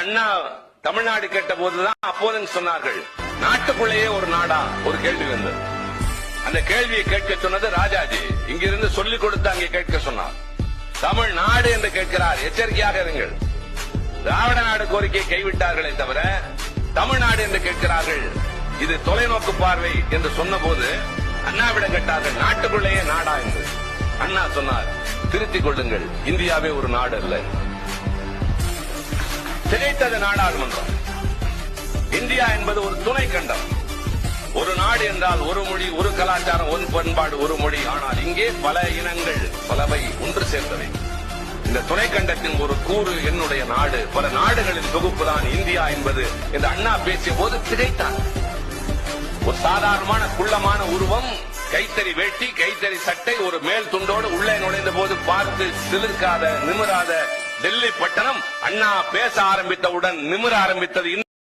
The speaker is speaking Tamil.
அண்ணா தமிழ்நாடு கேட்ட போதுதான் அப்போது சொன்னார்கள், நாட்டுக்குள்ளேயே ஒரு நாடா? ஒரு கேள்வி வந்தது. அந்த கேள்வியை கேட்க சொன்னது ராஜாஜி. இங்கிருந்து சொல்லிக் கொடுத்து அங்கே கேட்க சொன்னார். தமிழ்நாடு என்று கேட்கிறார், எச்சரிக்கையாக இருங்கள். திராவிட நாடு கோரிக்கையை கைவிட்டார்களே தவிர தமிழ்நாடு என்று கேட்கிறார்கள், இது தொலைநோக்கு பார்வை என்று சொன்ன போது அண்ணாவிடம் கேட்டார்கள், நாட்டுக்குள்ளேயே நாடா என்று. அண்ணா சொன்னார், திருத்திக் கொள்ளுங்கள், இந்தியாவே ஒரு நாடு அல்ல. திகைத்தது நாடாளுமன்றம். இந்தியா என்பது ஒரு துணை கண்டம். ஒரு நாடு என்றால் ஒரு மொழி, ஒரு கலாச்சாரம், ஒரு பண்பாடு, ஒரு மொழி. ஆனால் இங்கே பல இனங்கள், பலவை ஒன்று சேர்ந்தவை. இந்த துணை கண்டத்தின் ஒரு கூறு என்னுடைய நாடு, பல நாடுகளின் தொகுப்பு தான் இந்தியா என்பது என்று அண்ணா பேசிய போது திகைத்தார். ஒரு சாதாரணமான குள்ளமான உருவம், கைத்தறி வேட்டி, கைத்தறி சட்டை, ஒரு மேல் துண்டோடு உள்ளே நுழைந்த போது பார்த்து சிலிர்க்காத, நிமிராத டெல்லி பட்டணம் அண்ணா பேச ஆரம்பித்தவுடன் நிமிர ஆரம்பித்தது.